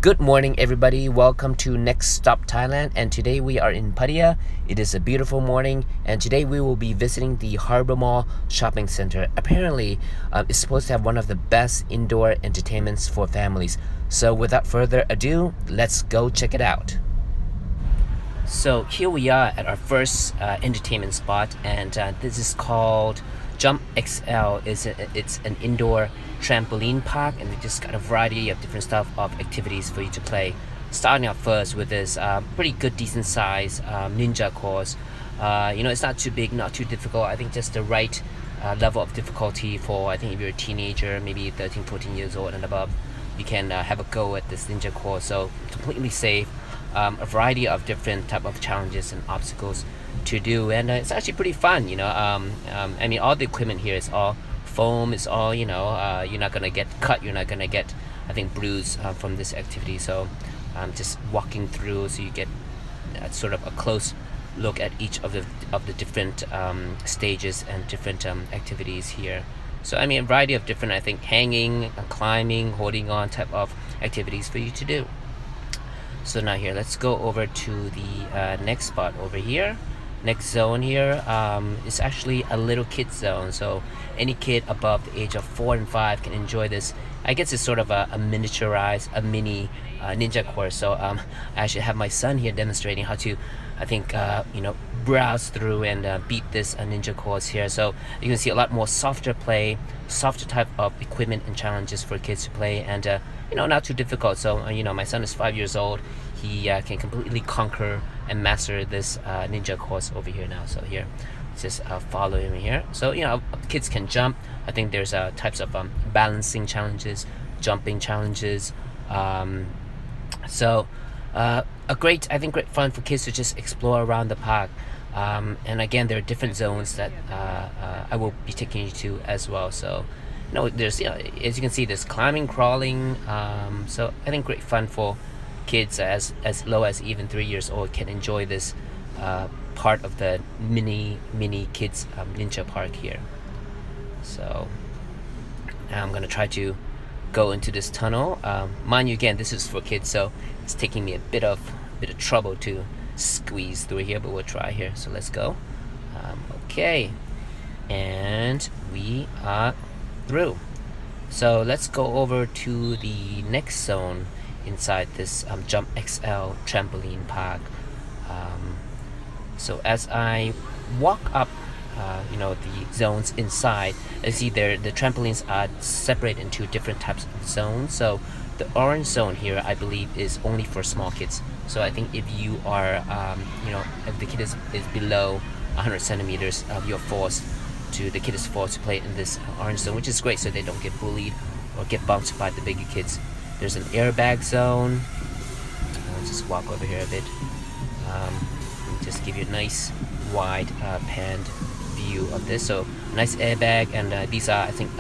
Good morning, everybody. Welcome to Next Stop Thailand. And today we are in Pattaya. It is a beautiful morning, and today we will be visiting the Harbor Mall Shopping Center. Apparently, it's supposed to have one of the best indoor entertainments for families. So, without further ado, let's go check it out. So here we are at our first entertainment spot, and this is called Jump XL. It's an indoor trampoline park, and we just got a variety of different stuff of activities for you to play. Starting out first with this pretty good, decent size ninja course. It's not too big, not too difficult. I think just the right level of difficulty for, I think, if you're a teenager, maybe 13, 14 years old and above, you can have a go at this ninja course. So completely safe. A variety of different type of challenges and obstacles to do, and it's actually pretty fun. I mean, all the equipment here is all foam. It's all you're not gonna get cut. You're not gonna get, I think, bruised from this activity. So just walking through, so you get sort of a close look at each of the different stages and different activities here. So I mean, a variety of different, I think, hanging, climbing, holding on type of activities for you to do. So now here, let's go over to the next spot over here. Next zone here is actually a little kid zone. So any kid above the age of 4 and 5 can enjoy this. I guess it's sort of a miniaturized, a mini ninja course. So I actually have my son here demonstrating how to, I think, browse through and beat this ninja course here. So you can see a lot more softer play, softer type of equipment and challenges for kids to play, and not too difficult. So my son is 5 years old. He can completely conquer and master this ninja course over here now. So here, just follow him here. So kids can jump. I think there's types of balancing challenges, jumping challenges. So great fun for kids to just explore around the park. And again, there are different zones that I will be taking you to as well. So there's as you can see, there's climbing, crawling. So I think great fun for kids as low as even 3 years old can enjoy this part of the mini kids ninja park here. So now I'm gonna try to go into this tunnel. Mind you, again, this is for kids, so it's taking me a bit of trouble to squeeze through here, but we'll try here. So let's go. Okay, and we are through. So let's go over to the next zone inside this Jump XL trampoline park. So as I walk up the zones inside, I see the trampolines are separated into different types of zones. So the orange zone here, I believe, is only for small kids. So I think if you are if the kid is below 100 centimeters, the kid is forced to play in this orange zone, which is great, so they don't get bullied or get bumped by the bigger kids. There's an airbag zone. I'll just walk over here a bit. Just give you a nice wide panned view of this. So nice airbag, and these are, I think,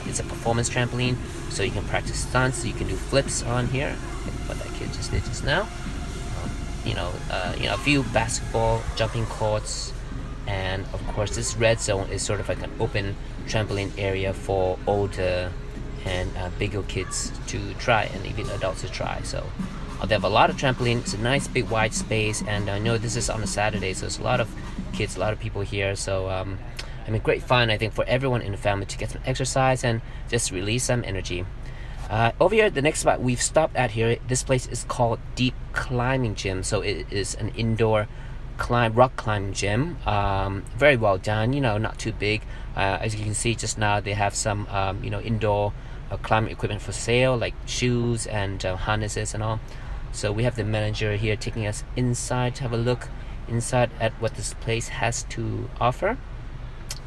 it's a performance trampoline, so you can practice stunts. So you can do flips on here, what that kid just did just now. A few basketball jumping courts, and of course this red zone is sort of like an open trampoline area for older and bigger kids to try, and even adults to try. So they have a lot of trampoline. It's a nice big wide space, and I know this is on a Saturday, so there's a lot of kids, a lot of people here. So great fun, I think, for everyone in the family to get some exercise and just release some energy. Over here, the next spot we've stopped at here, this place is called Deep Climbing Gym. So it is an indoor rock climbing gym. Very well done, not too big. As you can see just now, they have some indoor climbing equipment for sale, like shoes and harnesses and all. So we have the manager here taking us inside to have a look inside at what this place has to offer.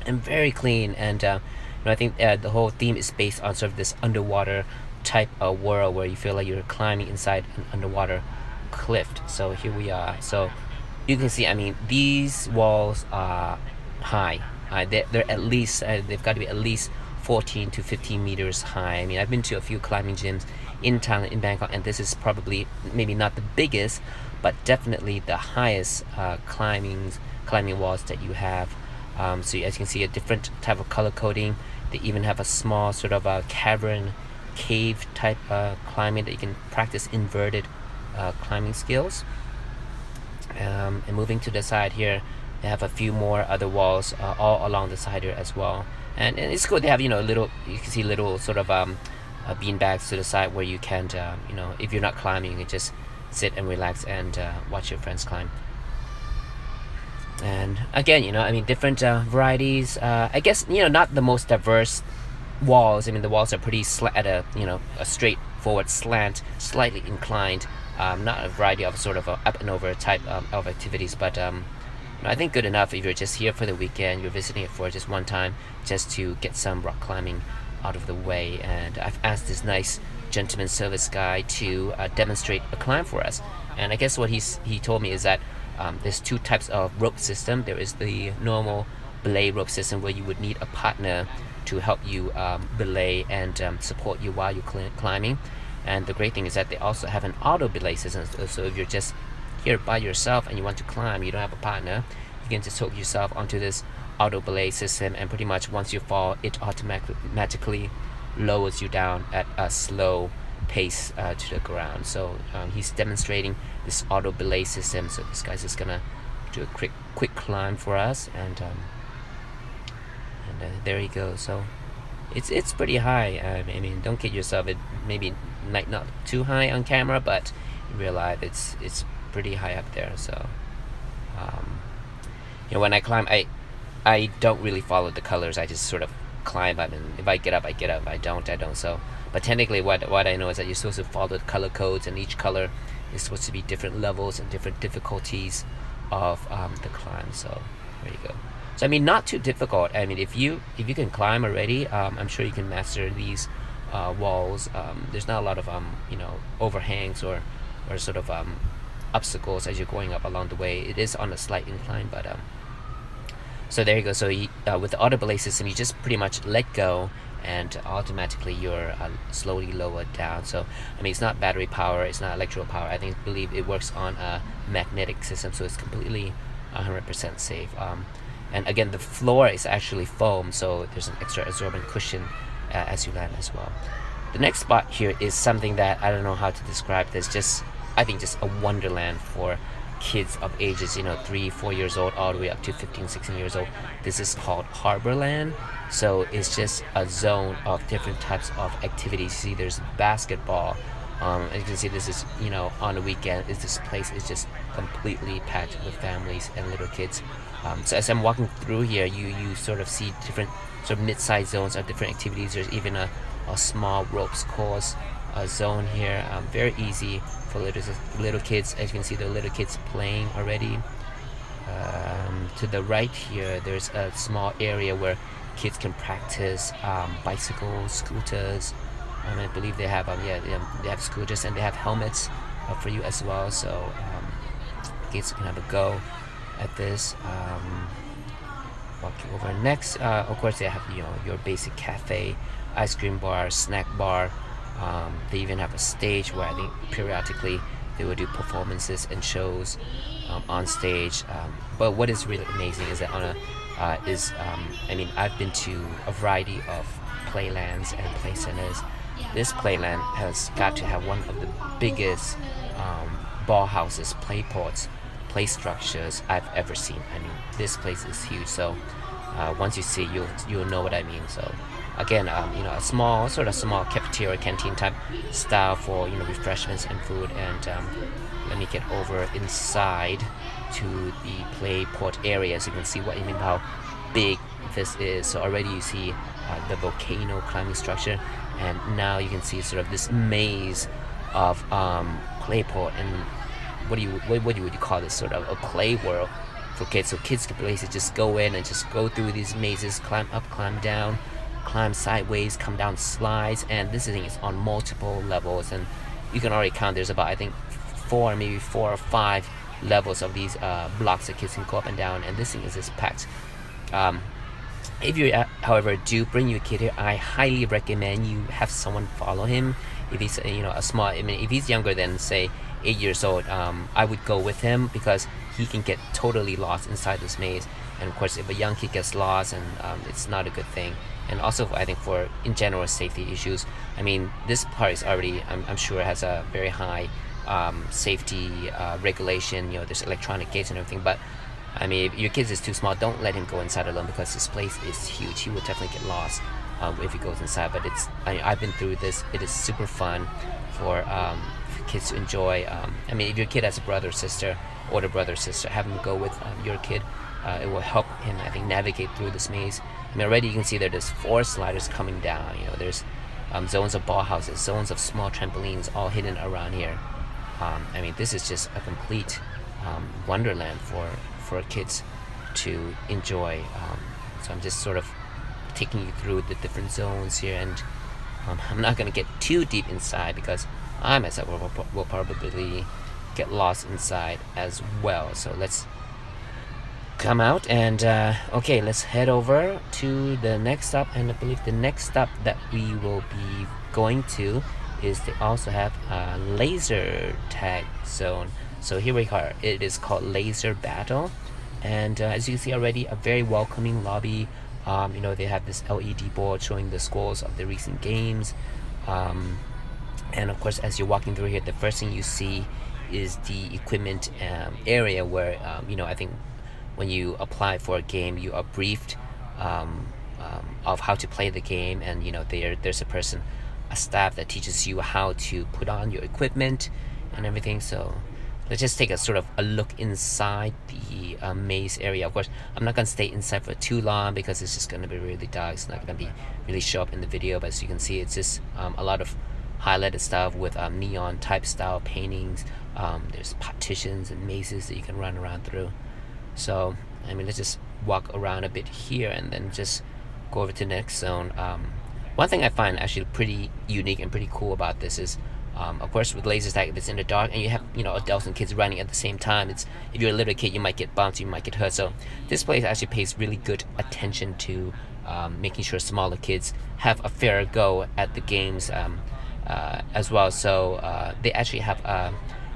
And very clean, and I think the whole theme is based on sort of this underwater type of world where you feel like you're climbing inside an underwater cliff. So here we are. So you can see, these walls are high. They're at least, they've got to be at least 14 to 15 meters high. I've been to a few climbing gyms in Thailand, in Bangkok, and this is probably maybe not the biggest, but definitely the highest climbing walls that you have. So as you can see, a different type of color coding. They even have a small sort of a cavern cave type climbing that you can practice inverted climbing skills. And moving to the side here, they have a few more other walls all along the side here as well. And it's cool. They have you can see little sort of bean bags to the side where you can if you're not climbing, you can just sit and relax and watch your friends climb. And again, different varieties. I guess not the most diverse walls. The walls are pretty at a straightforward slant, slightly inclined. Not a variety of sort of up and over type of activities, but I think good enough if you're just here for the weekend, you're visiting it for just one time, just to get some rock climbing out of the way. And I've asked this nice gentleman service guy to demonstrate a climb for us. And I guess what he told me is that there's two types of rope system. There is the normal belay rope system where you would need a partner to help you belay and support you while you're climbing. And the great thing is that they also have an auto belay system. So if you're just here by yourself and you want to climb, you don't have a partner, you can just hook yourself onto this auto belay system, and pretty much once you fall, it automatically lowers you down at a slow pace to the ground. So he's demonstrating this auto belay system. So this guy's just gonna do a quick climb for us, and there he goes. So it's pretty high. Don't kid yourself. It maybe not too high on camera, but in real life, it's pretty high up there. So when I climb, I don't really follow the colors. I just sort of climb. If I get up, I get up. I don't. So, but technically, what I know is that you're supposed to follow the color codes, and each color is supposed to be different levels and different difficulties of the climb. So there you go. So not too difficult. If you can climb already, I'm sure you can master these walls. There's not a lot of overhangs or sort of obstacles as you're going up along the way. It is on a slight incline, but so there you go. So with the auto belay system, you just pretty much let go, and automatically you're slowly lowered down. So it's not battery power, it's not electrical power. I believe it works on a magnetic system, so it's completely 100% safe. And again, the floor is actually foam, so there's an extra absorbent cushion as you land as well. The next spot here is something that I don't know how to describe. There's I think just a wonderland for kids of ages 3-4 years old all the way up to 15-16 years old. This is called Harborland. So it's just a zone of different types of activities. See, there's basketball. As you can see, this is on the weekend, this place is just completely packed with families and little kids. So as I'm walking through here, you sort of see different sort of mid-sized zones of different activities. There's even a small ropes course zone here. Very easy for little kids. As you can see, the little kids playing already. To the right here, there's a small area where kids can practice bicycles, scooters. I believe they have they have scooters, and they have helmets for you as well. So kids can have a go at this. Walking over next, of course they have your basic cafe, ice cream bar, snack bar. They even have a stage where I think periodically they will do performances and shows on stage. But what is really amazing is that I've been to a variety of playlands and play centers. This playland has got to have one of the biggest ball houses, play ports, play structures I've ever seen. This place is huge. So once you see, you'll know what I mean. So again, a small cafeteria, canteen type style for refreshments and food. And let me get over inside to the play port area so you can see how big this is. So already you see the volcano climbing structure, and now you can see sort of this maze of play port. And what would you call this? Sort of a play world for kids. So kids can basically just go in and just go through these mazes, climb up, climb down, climb sideways, come down slides. And this thing is on multiple levels, and you can already count. There's about, I think, maybe four or five levels of these blocks that kids can go up and down. And this thing is just packed. If you, however, do bring your kid here, I highly recommend you have someone follow him. If he's a small, if he's younger than say 8 years old, I would go with him because he can get totally lost inside this maze. And of course, if a young kid gets lost, and it's not a good thing. And also, I think for in general safety issues, I mean, this part is already, I'm sure, has a very high safety regulation. You know, there's electronic gates and everything. But I mean, if your kid is too small, don't let him go inside alone because this place is huge. He will definitely get lost if he goes inside. But I've been through this. It is super fun for kids to enjoy. I mean, if your kid has a brother or sister, older brother or sister, have him go with your kid. It will help him, I think, navigate through this maze. I mean, already you can see there's 4 sliders coming down. You know, there's zones of ball houses, zones of small trampolines, all hidden around here. I mean, this is just a complete wonderland for kids to enjoy. So I'm just sort of taking you through the different zones here, and I'm not going to get too deep inside because I myself will probably get lost inside as well. So let's come out and okay, let's head over to the next stop. And I believe the next stop that we will be going to is they also have a laser tag zone. So here we are. It is called Laser Battle, and as you can see already, a very welcoming lobby. You know, they have this LED board showing the scores of the recent games, and of course, as you're walking through here, the first thing you see is the equipment area where you know, I think when you apply for a game, you are briefed of how to play the game, and you know, there's a staff that teaches you how to put on your equipment and everything. So let's just take a sort of a look inside the maze area. Of course, I'm not gonna stay inside for too long because it's just gonna be really dark. It's not gonna be really show up in the video, but as you can see, it's just a lot of highlighted stuff with neon type style paintings. There's partitions and mazes that you can run around through. So I mean, let's just walk around a bit here and then just go over to the next zone. One thing I find actually pretty unique and pretty cool about this is, of course, with laser tag, if it's in the dark and you have, you know, adults and kids running at the same time, it's, if you're a little kid, you might get bumped, you might get hurt. So this place actually pays really good attention to making sure smaller kids have a fair go at the games as well. So they actually have a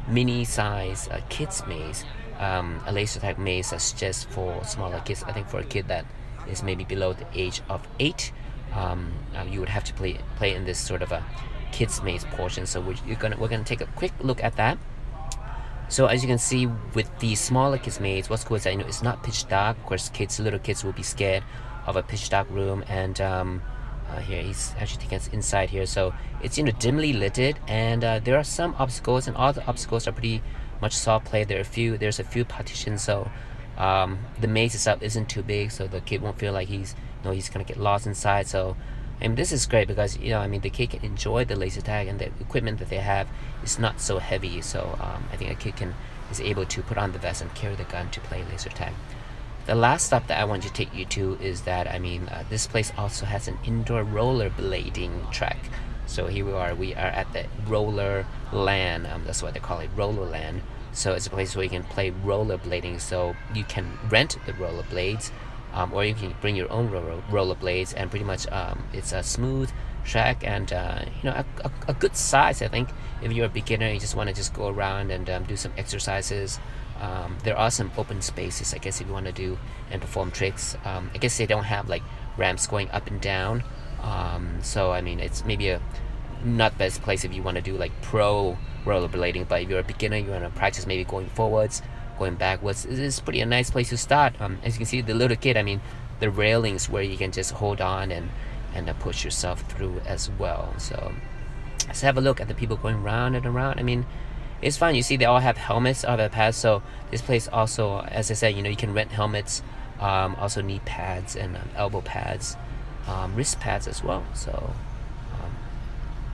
mini size kids maze, a laser tag maze that's just for smaller kids. I think for a kid that is maybe below the age of 8, you would have to play in this sort of a kids maze portion. So we're gonna take a quick look at that. So as you can see with the smaller kids maze, what's cool is that, you know, it's not pitch dark. Of course, little kids will be scared of a pitch dark room, and here he's actually taking us inside here. So it's, you know, dimly lit, and there are some obstacles, and all the obstacles are pretty much soft play. There's a few partitions, so the maze itself isn't too big, so the kid won't feel like he's gonna get lost inside. So and this is great because, you know, I mean, the kid can enjoy the laser tag, and the equipment that they have is not so heavy. So I think a kid is able to put on the vest and carry the gun to play laser tag. The last stop that I want to take you to is that, I mean, this place also has an indoor rollerblading track. So here we are at the Roller Land. That's why they call it Roller Land. So it's a place where you can play rollerblading. So you can rent the rollerblades, or you can bring your own rollerblades, and pretty much it's a smooth track, and you know, a good size. I think if you're a beginner, you just want to just go around and do some exercises. There are some open spaces, I guess, if you want to do and perform tricks. I guess they don't have like ramps going up and down. So I mean, it's maybe not the best place if you want to do like pro rollerblading, but if you're a beginner, you want to practice maybe going forwards, going backwards, it's pretty a nice place to start. As you can see, the little kid, I mean, the railings where you can just hold on and push yourself through as well. So let's have a look at the people going round and around. I mean, it's fun. You see, they all have helmets, all have pads. So this place also, as I said, you know, you can rent helmets, also knee pads and elbow pads, wrist pads as well. So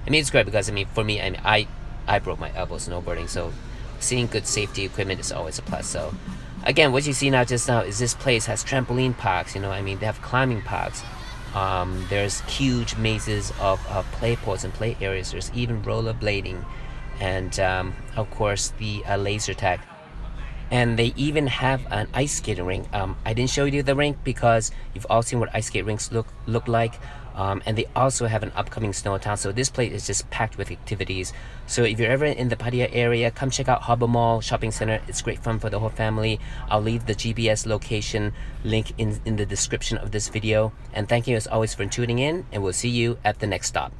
I mean, it's great because, I mean, for me, I mean, I broke my elbow snowboarding, so seeing good safety equipment is always a plus. So again, what you see just now is this place has trampoline parks. You know, I mean, they have climbing parks. There's huge mazes of play ports and play areas. There's even rollerblading, and of course the laser tag. And they even have an ice skating rink. I didn't show you the rink because you've all seen what ice skate rinks look like. And they also have an upcoming snow town, so this place is just packed with activities. So if you're ever in the Pattaya area, come check out Harbor Mall Shopping Center. It's great fun for the whole family. I'll leave the GPS location link in the description of this video. And thank you as always for tuning in, and we'll see you at the next stop.